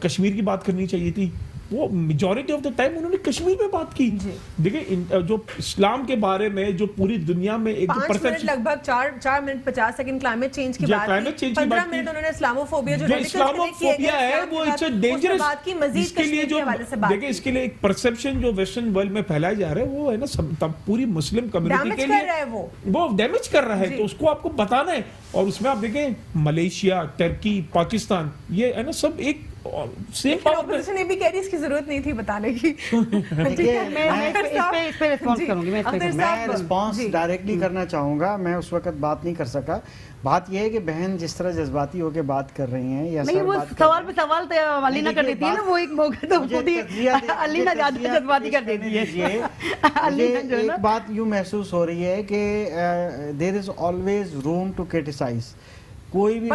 کشمیر کی بات کرنی چاہیے تھی. وہ میجورٹی آف دا ٹائم انہوں نے کشمیر میں بات کی. دیکھیں جو اسلام کے بارے میں جو پوری دنیا میں ایک پرسپشن لگ بھگ 4 منٹ 50 سیکنڈ کلائمیٹ چینج کی بات کی, 15 منٹ انہوں نے اسلاموفوبیا جو اسلاموفوبیا ہے وہ اٹس اے ڈینجرس بات کی, مزید کشمیر کے حوالے سے بات. دیکھیں اس کے لیے ایک پرسپشن جو ویسٹرن ورلڈ میں پھیلایا جا رہا ہے وہ ہے نا پوری مسلم کمیونٹی کے لیے وہ ڈیمیج کر رہا ہے. تو اس کو آپ کو بتانا ہے. اور اس میں آپ دیکھیں ملیشیا, ٹرکی, پاکستان, یہ ہے نا سب ایک سیم اپوزیشن یہ بھی کہہ رہی اس کی ضرورت نہیں تھی بتانے کی. میں رسپانس ڈائریکٹلی کرنا چاہوں گا. میں اس وقت بات نہیں کر سکا. بات یہ ہے کہ بہن جس طرح جذباتی ہو کے بات کر رہی ہیں یا سوال پہ سوال علینا کر دیتی ہے نا, وہ ایک موقع تو علینا زیادہ جذباتی کر دیتی ہے. ایک بات یوں محسوس ہو رہی ہے کہ there is always room to criticise. کوئی بھی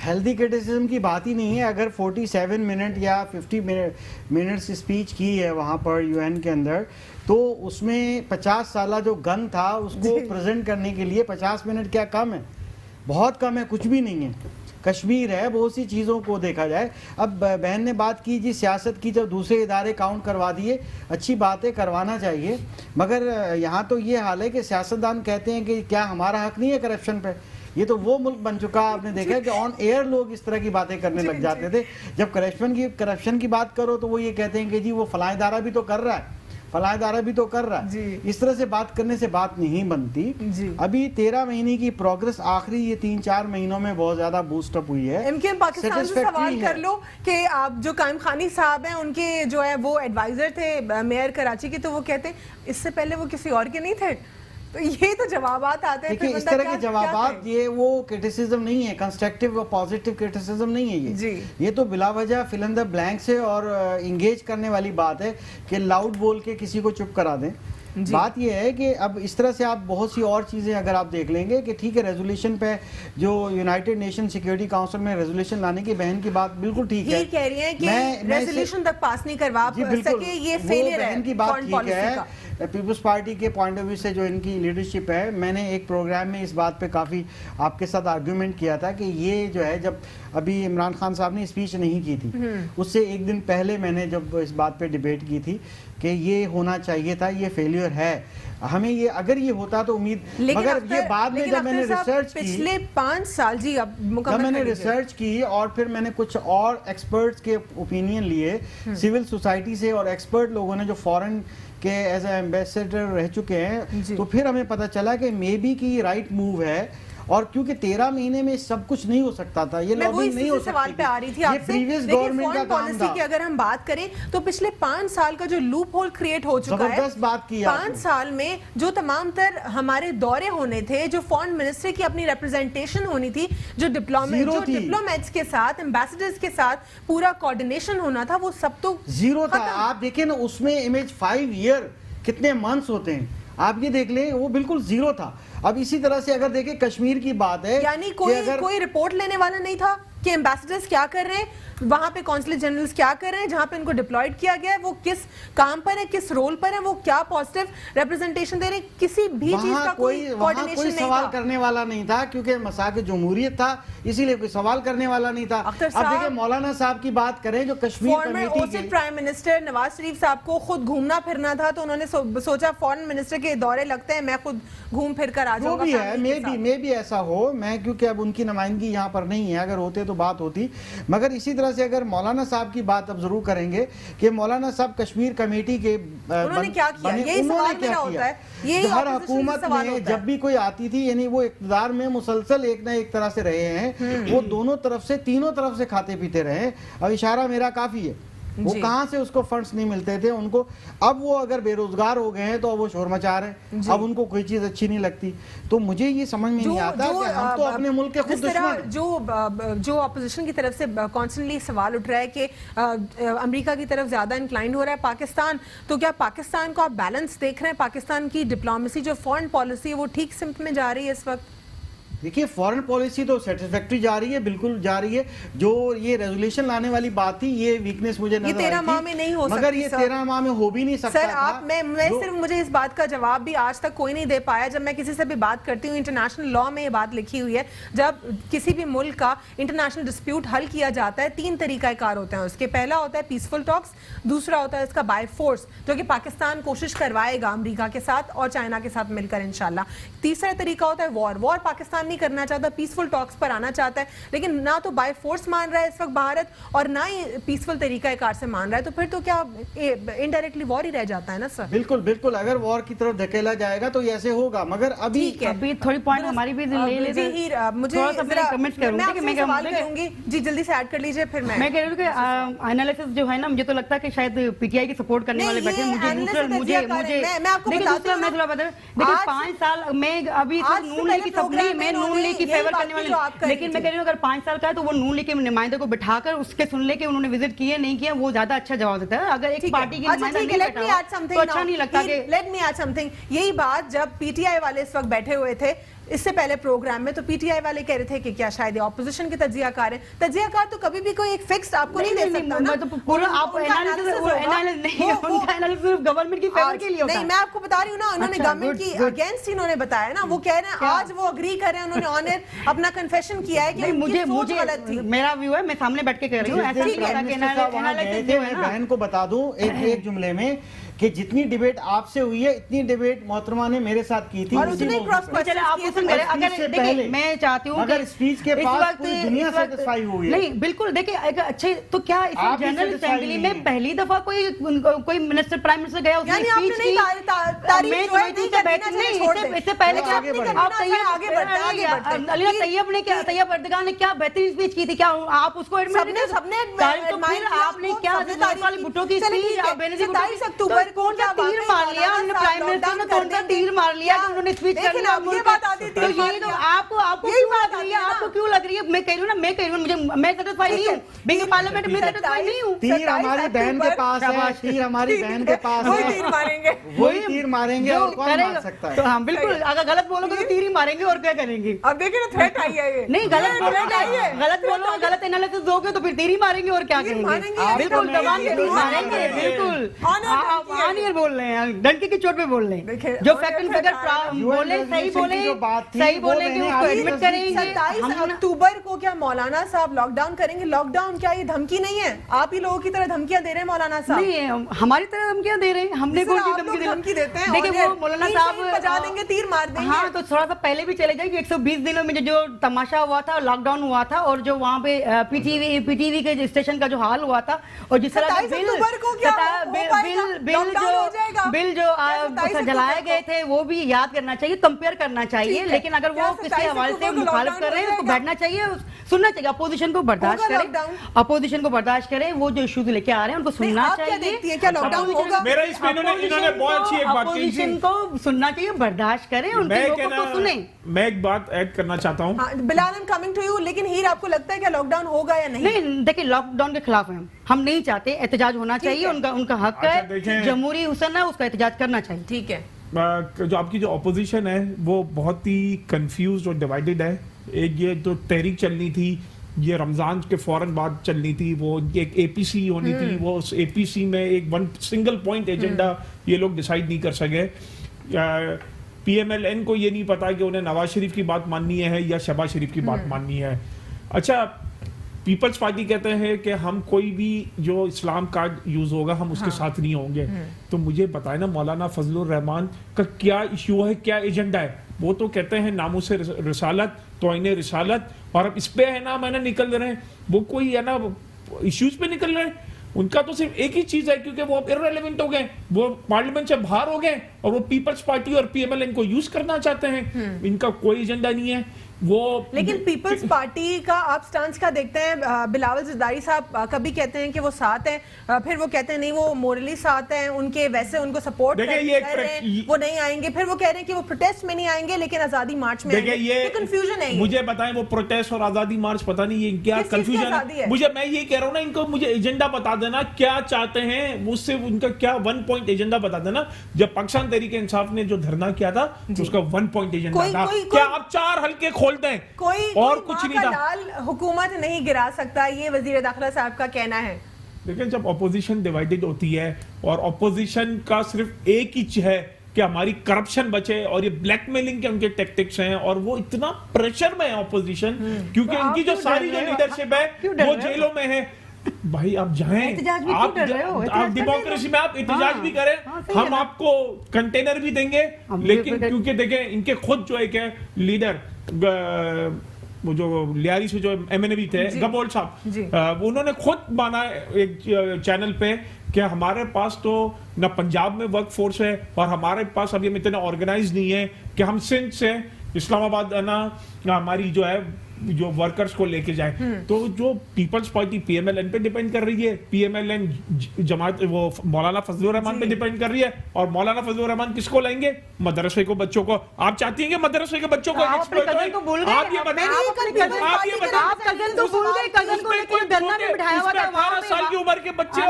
ہیلدی کرٹیسزم کی بات ہی نہیں ہے. اگر 47 منٹ یا 50 منٹس اسپیچ کی ہے وہاں پر یو این کے اندر, تو اس میں 50 سالہ جو گن تھا اس کو پریزنٹ کرنے کے لیے 50 منٹ کیا کم ہے؟ بہت کم ہے, کچھ بھی نہیں ہے. کشمیر ہے, بہت سی چیزوں کو دیکھا جائے. اب بہن نے بات کی جی سیاست کی, جب دوسرے ادارے کاؤنٹ کروا دیے, اچھی بات ہے, کروانا چاہیے. مگر یہاں تو یہ حال ہے کہ سیاستدان کہتے ہیں کہ کیا ہمارا حق نہیں ہے کرپشن پہ؟ یہ تو وہ ملک بن چکا, آپ نے دیکھا کہ آن ایئر لوگ اس طرح کی باتیں کرنے لگ جاتے تھے. جب کرپشن کی بات کرو تو وہ یہ کہتے ہیں کہ جی وہ فلاں ادارہ بھی تو کر رہا ہے, فلاں ادارہ بھی تو کر رہا ہے. اس طرح سے بات کرنے سے بات نہیں بنتی. ابھی 13 مہینے کی پروگرس آخری یہ 3-4 مہینوں میں بہت زیادہ بوسٹ اپ ہوئی ہے. پاکستان سے سوال کر لو کہ آپ جو قائم خانی صاحب ہیں ان کے جو ہے وہ ایڈوائزر تھے میئر کراچی کے, تو وہ کہتے ہیں اس سے پہلے وہ کسی اور کے نہیں تھے. تو یہ تو جوابات آتے ہیں. اس طرح کے جوابات یہ وہ کرٹیسزم نہیں ہے, کنسٹرکٹیو اور پازیٹیو کرٹیسزم نہیں ہے. یہ تو بلا وجہ فل ان دا بلینکس ہے اور انگیج کرنے والی بات ہے کہ لاؤڈ بول کے کسی کو چپ کرا دیں. بات یہ ہے کہ اب اس طرح سے آپ بہت سی اور چیزیں اگر آپ دیکھ لیں گے کہ ٹھیک ہے ریزولوشن پہ جو یونائٹڈ نیشن سیکیورٹی کاؤنسل میں ریزولوشن لانے کی بہن کی بات بالکل ٹھیک ہے. یہ کہہ رہی ہیں کہ ریزولوشن تک پاس نہیں کروا سکے, یہ فیلئر ہے. بہن کی بات ٹھیک ہے. پیپلز پارٹی کے پوائنٹ آف ویو سے جو ان کی لیڈرشپ ہے, میں نے ایک پروگرام میں اس بات پہ کافی آپ کے ساتھ آرگیومنٹ کیا تھا کہ یہ جو ہے جب ابھی عمران خان صاحب نے اسپیچ نہیں کی تھی, اس سے ایک دن پہلے میں نے جب اس بات پہ ڈیبیٹ کی تھی کہ یہ ہونا چاہیے تھا, یہ فیلیئر ہے. ہمیں یہ اگر یہ ہوتا تو امید, مگر یہ بعد میں جب میں نے ریسرچ کی پچھلے 5 سال جب میں نے ریسرچ کی اور پھر میں نے کچھ اور ایکسپرٹس کے اوپینین لیے سول سوسائٹی سے, اور ایکسپرٹ لوگوں نے جو فورن کے ایز اے ایمبیسیڈر رہ چکے ہیں, تو پھر ہمیں پتہ چلا کہ مے بی کی رائٹ موو ہے. اور کیونکہ 13 مہینے میں سب کچھ نہیں ہو سکتا تھا, یہ لابنگ نہیں ہو سکتی. سوال پہ آ رہی تھی آپ سے, پریویس گورنمنٹ کا کام تھا. کی اگر ہم بات کریں تو پچھلے 5 سال کا جو لوپ ہول کریٹ ہو چکا ہے, زبردست بات کی 5 سال میں جو تمام تر ہمارے دورے ہونے تھے, جو فورن منسٹر کی اپنی ریپرزنٹیشن ہونی تھی, جو ڈپلومیٹس کے ساتھ, ایمبیسڈرز کے ساتھ پورا کوارڈینیشن ہونا تھا, وہ سب تو زیرو تھا. آپ دیکھیں نا اس میں امیج 5 ایئر کتنے منتھس ہوتے ہیں, آپ یہ دیکھ لیں, وہ بالکل زیرو تھا. اب اسی طرح سے اگر دیکھیں کشمیر کی بات ہے, یعنی کوئی رپورٹ لینے والا نہیں تھا کہ ایمبیسڈرز کیا کر رہے ہیں, وہاں پہ کونسلر جنرلز کیا کر رہے ہیں, جہاں پہ ان کو ڈپلوائڈ کیا گیا ہے وہ کس کام پر ہے, کس رول پر ہے, وہ کیا پازیٹیو ریپرزنٹیشن دے رہے ہیں, کسی بھی چیز کا کوئی کوارڈینیشن نہیں تھا. سوال کرنے والا نہیں تھا کیونکہ مساق جمہوریت تھا, اسی لیے کوئی سوال کرنے والا نہیں تھا. اب دیکھیں مولانا صاحب کی بات کریں جو کشمیر کمیٹی کے پرائم منسٹر نواز شریف صاحب کو خود گھومنا پھرنا تھا, تو انہوں نے سوچا فورن منسٹر کے دورے لگتے ہیں, میں خود گھوم پھر کر آ جاؤں گا. جو بھی ہے میں بھی ایسا ہو, میں کیونکہ اب ان کی نمائندگی یہاں پر نہیں ہے, اگر ہوتے تو بات ہوتی. مگر اسی طرح سے اگر مولانا صاحب کی بات اب ضرور کریں گے کہ مولانا صاحب کشمیر کمیٹی کے انہوں نے کیا کیا, یہی سوال میرا ہوتا ہے. یہی ہر حکومت میں جب بھی کوئی آتی تھی, یعنی وہ اقتدار میں مسلسل ایک نہ ایک طرح سے رہے ہیں, وہ دونوں طرف سے تینوں طرف سے کھاتے پیتے رہے. اب اشارہ میرا کافی ہے وہ کہاں سے اس کو فنڈز نہیں ملتے تھے ان کو. اب وہ اگر بے روزگار ہو گئے ہیں تو اب وہ شور مچا رہے ہیں, اب ان کو کوئی چیز اچھی نہیں لگتی. تو مجھے یہ سمجھ میں نہیں آتا کہ ہم تو اپنے ملک کے خود دشمن. جو اپوزیشن کی طرف سے کانسٹنٹلی سوال اٹھ رہا ہے کہ امریکہ کی طرف زیادہ انکلائنڈ ہو رہا ہے پاکستان, تو کیا پاکستان کو آپ بیلنس دیکھ رہے ہیں؟ پاکستان کی ڈپلومیسی جو فورن پالیسی ہے وہ ٹھیک سمت میں جا رہی ہے اس وقت؟ دیکھیے فورن پالیسی تو سیٹسفیکٹری جا رہی ہے, بالکل جا رہی ہے. جو یہ ریزولیشن لانے والی بات تھی یہ ویکنس مجھے نظر آئی تھی, 13 ماہ میں نہیں ہو سکتی, مگر یہ 13 ماہ میں ہو بھی نہیں سکتا سر. آپ میں صرف مجھے اس بات کا جواب بھی آج تک کوئی نہیں دے پایا. جب میں کسی سے بھی بات کرتی ہوں, انٹرنیشنل لا میں یہ بات لکھی ہوئی ہے, جب کسی بھی ملک کا انٹرنیشنل ڈسپیوٹ حل کیا جاتا ہے 3 طریقہ کار ہوتے ہیں اس کے. پہلا ہوتا ہے پیسفل ٹاکس, دوسرا ہوتا ہے اس کا بائی فورس جو کہ پاکستان کوشش کروائے گا امریکہ کے ساتھ اور چائنا کے ساتھ مل کر انشاءاللہ. تیسرا طریقہ ہوتا ہے وار پاکستان نہیں کرنا چاہتا, پیسفل ٹاکس پر آنا چاہتا ہے, لیکن نہ تو بائی فورس مان رہا ہے اس وقت بھارت اور نہ ہی پیسفل طریقہ کار سے مان رہا ہے. تو پھر تو کیا انڈائریکٹلی وار ہی رہ جاتا ہے نا سر؟ بالکل بالکل, اگر وار کی طرف دھکیلا جائے گا تو یہ ایسے ہوگا. مگر ابھی تھوڑی پوائنٹ ہماری بھی لے لیتے, مجھے میں سوال کروں گی جی, جلدی سے ایڈ کر لیجئے. پھر میں کہہ رہی ہوں کہ انالیسس جو ہے نا, مجھے تو لگتا ہے کہ شاید پی ٹی آئی کی سپورٹ کرنے والے بیٹھے. میں آپ کو دیکھیں 5 سال میں ابھی نون لیگ کی سپلی میں نون لیگ کی فیور کرنے والے, لیکن میں کہہ رہی ہوں اگر 5 سال کا ہے تو وہ نون لیگ کے نمائندے کو بٹھا کر اس کے سن لے کے انہوں نے وزٹ کیے نہیں کیا, وہ زیادہ اچھا جواب دیتا ہے. اگر ایک پارٹی کی نمائندہ نہیں بیٹھا تو اچھا نہیں لگتا. کہ let me add something. یہی بات جب پی ٹی آئی والے اس وقت بیٹھے ہوئے تھے اس سے پہلے پروگرام میں, تو پی ٹی آئی والے کہہ رہے تھے کہ کیا شاید اپوزیشن کے تجزیہ کار ہیں. تجزیہ کار تو کبھی بھی کوئی ایک فکس آپ کو نہیں دے سکتا نا. پورا آپ گورنمنٹ کی فیور کے لیے ہوتا ہے. نہیں, میں آپ کو بتا رہی ہوں نا, انہوں نے گورنمنٹ کی اگینسٹ انہوں نے بتایا نا. وہ کہہ رہے ہیں آج وہ اگری کر رہے ہیں, انہوں نے آنر اپنا کنفیشن کیا ہے کہ مجھے میرا ویو ہے, میں سامنے بیٹھ کے کہہ رہی ہوں. ایسا بہن کو بتا دوں ایک جملے میں کہ جتنی ڈیبیٹ آپ سے ہوئی ہے اتنی ڈیبیٹ محترمہ نے میرے ساتھ کی تھی. میں چاہتی ہوں اگر اسپیچ کے پاس پوری دنیا سیٹسفائی ہوئی ہے. نہیں بالکل, دیکھیں اچھے تو کیا اس جنرل اسمبلی میں پہلی دفعہ کوئی منسٹر پرائم منسٹر گیا, اس نے اسپیچ کی. اس سے پہلے طیب اردگان نے کیا بہترین اسپیچ کی تھی, کیا آپ اس کو ایڈمٹ نہیں کرتے؟ آپ نے کیا بھٹو کی اسپیچ کون سا تیر مار لیا انہوں نے, پرائم منسٹر نے کون سا تیر مار لیا کہ انہوں نے اسپیچ کرنا. تو یہی تو آپ کو کیوں لگ رہی ہے, آپ کو کیوں لگ رہی ہے؟ میں کہہ رہی ہوں نا, میں کہہ رہی ہوں میں سیٹسفائی نہیں ہوں, بینگ پارلیمنٹ میں سیٹسفائی نہیں ہوں. تیر ہماری بہن کے پاس ہے, تیر ہماری بہن کے پاس ہے, وہی تیر ماریں گے, اور کون مار سکتا ہے؟ تو ہم بالکل اگر غلط بولو گے تو تیر ہی ماریں گے, اور کیا کریں گے؟ اب دیکھیں نا تھریٹ آئی ہے. نہیں غلط بولو, غلط انالیسس دو گے تو پھر تیر ہی ماریں گے, اور کیا کریں گے؟ بالکل زبان سے تیر ماریں گے, بالکل آنیر بول رہے ہیں, ڈنکی کی چوٹ پہ بول رہے ہیں. جو فیکٹ اینڈ فگر بولے, صحیح بولیں گے, اس کو ایڈمٹ کریں گے. 27 اکتوبر کو کیا مولانا صاحب لاک ڈاؤن کریں گے؟ لاک ڈاؤن کیا یہ دھمکی نہیں ہے؟ آپ ہی لوگوں کی طرح دھمکیاں دے رہے ہیں مولانا صاحب. نہیں, ہماری طرح دھمکیاں دے رہے ہیں, ہم نے کوئی دھمکی دیتے ہیں. دیکھیں وہ مولانا صاحب بجا دیں گے, تیر مار دیں گے. ہاں, تو تھوڑا سا پہلے بھی چلے جائے کہ 120 دنوں میں جو تماشا ہوا تھا, لاک ڈاؤن ہوا تھا, اور جو وہاں پہ پی ٹی وی کے اسٹیشن کا جو حال ہوا تھا, اور جس طرح بل جو جلائے گئے تھے وہ بھی یاد کرنا چاہیے, کمپیئر کرنا چاہیے. لیکن اگر وہ کسی حوالے سے مخالف کر رہے ہیں تو بیٹھنا چاہیے, سننا چاہیے. اپوزیشن کو برداشت کریں, اپوزیشن کو برداشت کریں, وہ جو ایشوز لے کے آ رہے ہیں ان کو سننا چاہیے. اپوزیشن کو سننا چاہیے, برداشت کریں, ان کے لوگوں کو سنیں. میں ایک بات ایڈ کرنا چاہتا ہوں. بلال, I'm coming to you, لیکن ہیر آپ کو لگتا ہے کہ لاک ڈاؤن ہوگا یا نہیں؟ نہیں, دیکھیں لاک ڈاؤن کے خلاف ہیں ہم نہیں چاہتے, احتجاج ہونا چاہیے, ان کا حق ہے, جمہوری حسن ہے, اس کا احتجاج کرنا چاہیے. ٹھیک ہے. جو آپ کی جو اپوزیشن ہے وہ بہت ہی کنفیوزڈ اور ڈیوائیڈڈ ہے. ایک یہ جو تحریک چلنی تھی, یہ رمضان کے فوراً بعد چلنی تھی, وہ ایک اے پی سی ہونی تھی, وہ اس اے پی سی میں ایک سنگل پوائنٹ ایجنڈا یہ لوگ ڈیسائیڈ نہیں کر سکے. پی ایم ایل این کو یہ نہیں پتا کہ انہیں نواز شریف کی بات ماننی ہے یا شہباز شریف کی بات ماننی ہے. اچھا, پیپلز پارٹی کہتے ہیں کہ ہم کوئی بھی جو اسلام کارڈ یوز ہوگا ہم اس کے ساتھ نہیں ہوں گے. تو مجھے بتائیں نا, مولانا فضل الرحمان کا کیا ایشو ہے, کیا ایجنڈا ہے؟ وہ تو کہتے ہیں ناموس رسالت, توہین رسالت, اور اب اس پہ ہے نا میں نے نکل رہے ہیں, وہ کوئی ہے نا ایشوز پہ نکل رہے ہیں. ان کا تو صرف ایک ہی چیز ہے, کیونکہ وہ اب ارریلیونٹ ہو گئے, وہ پارلیمنٹ سے باہر ہو گئے, اور وہ پیپلز پارٹی اور پی ایم ایل ان کو یوز کرنا چاہتے ہیں. ان کا کوئی ایجنڈا نہیں ہے. وہ لیکن پیپلز پارٹی کا آپ سٹانس کا دیکھتے ہیں؟ بلاول زرداری صاحب کبھی کہتے ہیں کہ وہ ساتھ ہیں، پھر وہ کہتے ہیں نہیں وہ مورلی ساتھ ہیں، ان کے ویسے ان کو سپورٹ کر رہے ہیں، وہ نہیں آئیں گے، پھر وہ کہہ رہے ہیں کہ وہ پروٹیسٹ میں نہیں آئیں گے لیکن آزادی مارچ میں آئیں گے. یہ کنفیوژن ہے. مجھے بتائیں وہ پروٹیسٹ اور آزادی مارچ پتہ نہیں یہ کیا کنفیوژن ہے. مجھے میں یہ کہہ رہا ہوں نا ان کو مجھے ایجنڈا بتا دینا کیا چاہتے ہیں، مجھ سے ان کا کیا 1 پوائنٹ ایجنڈا بتا دینا. جب پاکستان تحریک انصاف نے جو دھرنا کیا تھا اس کا 1 پوائنٹ ایجنڈا تھا کیا آپ 4 حلقے کھول دیں اور کچھ نہیں تھا. حکومت نہیں گرا سکتا، یہ وزیر داخلہ صاحب کا کہنا ہے. لیکن جب اپوزیشن ڈیوائیڈڈ ہوتی ہے اور اپوزیشن کا صرف ایک ہی ہے کہ ہماری کرپشن بچے اور یہ بلیک میلنگ کے ان کے ٹیکٹکس ہیں اور وہ اتنا پریشر میں ہے اپوزیشن کیونکہ ان کی جو ساری جو لیڈرشپ ہے وہ جیلوں میں ہے. بھائی آپ جائیں، آپ ڈیموکریسی میں آپ احتجاج بھی کریں، ہم آپ کو کنٹینر بھی دیں گے، لیکن کیونکہ دیکھیں ان کے خود جو ایک ہے لیڈر وہ جو لیاری سے جو ایم این اے بھی تھے گبول صاحب، انہوں نے خود مانا ایک چینل پہ کہ ہمارے پاس تو نہ پنجاب میں ورک فورس ہے اور ہمارے پاس ابھی ہم اتنا آرگنائز نہیں ہے کہ ہم سندھ سے اسلام آباد نا ہماری جو ہے جو ورکرز کو لے کے جائیں. تو جو People's Party P M L N پہ ڈیپینڈ کر رہی ہے، پی ایم ایل این جماعت وہ مولانا فضل الرحمان پہ ڈیپینڈ کر رہی ہے، اور مولانا فضل الرحمان کس کو لائیں گے؟ مدرسے کو، بچوں کو. آپ چاہتی ہیں کہ مدرسے کے بچوں کو آپ یہ بتائیں، سال کی عمر کے بچے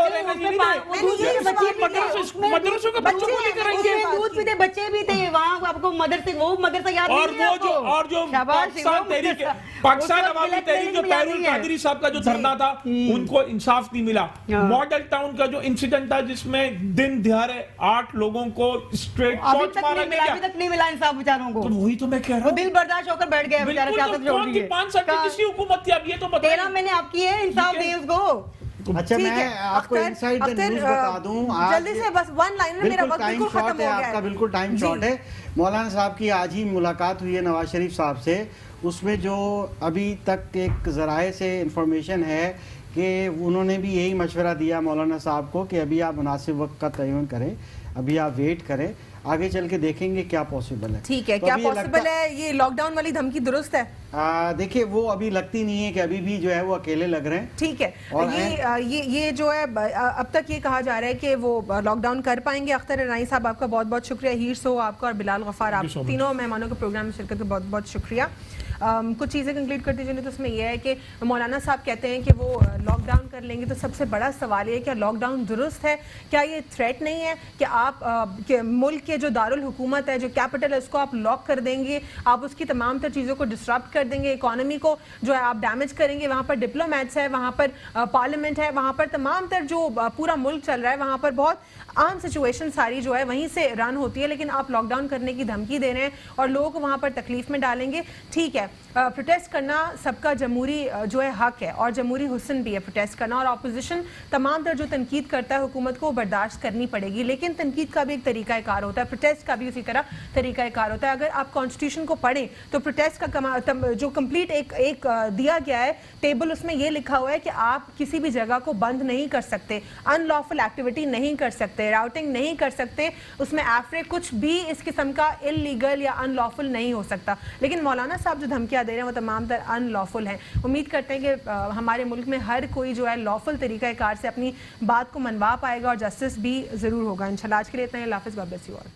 مدرسوں کے بچوں کو لے کر آئیں گے. دودھ پیتے بچے بھی تھے وہاں، آپ کو مدرسے وہ مدرسہ یاد اور جو پاکستان عوامی تحریک جو پیرول قادری صاحب کا جو دھرنا تھا ان کو انصاف نہیں ملا. ماڈل ٹاؤن کا جو انسیڈنٹ تھا جس میں دن دہاڑے 8 لوگوں کو اسٹریٹ شاٹ مارا گیا، ابھی تک نہیں ملا انصاف بیچاروں کو. تو وہی تو میں کہہ رہا ہوں، دل برداشت ہو کر بیٹھ گئے بیچارے، سیاست چھوڑ دی ہے. 5 سال کی کسی حکومت تھی، اب یہ تو بتائیں 13 مہینے آپ کی ہے، انصاف دیں اس کو. اچھا میں آپ کو انسائیڈ نیوز بتا دوں، جلدی سے بس 1 لائن میں، میرا وقت بالکل ختم ہو گیا ہے. آپ کا بالکل ٹائم شارٹ ہے. مولانا صاحب کی آج ہی ملاقات ہوئی ہے نواز شریف صاحب سے، اس میں جو ابھی تک ایک ذرائع سے انفارمیشن ہے کہ انہوں نے بھی یہی مشورہ دیا مولانا صاحب کو کہ ابھی آپ مناسب وقت کا تعین کریں، ابھی آپ ویٹ کریں، آگے چل کے دیکھیں گے کیا پاسبل ہے. ٹھیک ہے، کیا پاسبل ہے؟ یہ لاک ڈاؤن والی دھمکی درست ہے؟ دیکھیے وہ ابھی لگتی نہیں ہے کہ ابھی بھی جو ہے وہ اکیلے لگ رہے ہیں. ٹھیک ہے، یہ جو ہے اب تک یہ کہا جا رہا ہے کہ وہ لاک ڈاؤن کر پائیں گے. اختر رانی صاحب آپ کا بہت بہت شکریہ، ہیر سو آپ کا اور بلال غفار آپ تینوں مہمانوں کے پروگرام میں شرکت کا بہت بہت شکریہ. کچھ چیزیں کنکلیڈ کرتے چلیں تو اس میں یہ ہے کہ مولانا صاحب کہتے ہیں کہ وہ لاک ڈاؤن کر لیں گے، تو سب سے بڑا سوال یہ ہے کہ لاک ڈاؤن درست ہے؟ کیا یہ تھریٹ نہیں ہے کہ آپ ملک کے جو دارالحکومت ہے، جو کیپٹل ہے، اس کو آپ لاک کر دیں گے، آپ اس کی تمام تر چیزوں کو ڈسٹرپٹ کر دیں گے، اکانومی کو جو ہے آپ ڈیمیج کریں گے؟ وہاں پر ڈپلومیٹس ہے، وہاں پر پارلیمنٹ ہے، وہاں پر تمام تر جو پورا ملک چل رہا ہے، وہاں پر بہت عام سچویشن ساری جو ہے وہیں سے رن ہوتی ہے، لیکن آپ لاک ڈاؤن کرنے کی دھمکی دے رہے ہیں اور لوگوں کو وہاں پر تکلیف میں ڈالیں گے. ٹھیک ہے، پروٹیسٹ کرنا سب کا جمہوری جو ہے حق ہے اور جمہوری حسن بھی ہے پروٹیسٹ کرنا، اور اپوزیشن تمام تر جو تنقید کرتا ہے حکومت کو برداشت کرنی پڑے گی، لیکن تنقید کا بھی ایک طریقہ کار ہوتا ہے، پروٹیسٹ کا بھی اسی طرح طریقہ کار ہوتا ہے. اگر آپ کانسٹیٹیوشن کو پڑھیں تو پروٹیسٹ کا جو کمپلیٹ ایک دیا گیا ہے ٹیبل، اس میں یہ لکھا ہوا ہے کہ آپ کسی بھی جگہ کو بند نہیں کر سکتے، ان لافل ایکٹیویٹی نہیں کر سکتے، راؤٹنگ نہیں کر سکتے، اس میں ایفرے کچھ بھی اس قسم کا انلیگل یا ان لافل نہیں ہو سکتا. لیکن مولانا صاحب جو دھمکیاں دے رہے ہیں وہ تمام تر ان لافل ہیں. امید کرتے ہیں کہ ہمارے ملک میں ہر کوئی جو ہے لافل طریقہ کار سے اپنی بات کو منوا پائے گا اور جسٹس بھی ضرور ہوگا انشاءاللہ. آج کے لیے اتنا ہی، اللہ حافظ، گاڈ بلیس یو آل.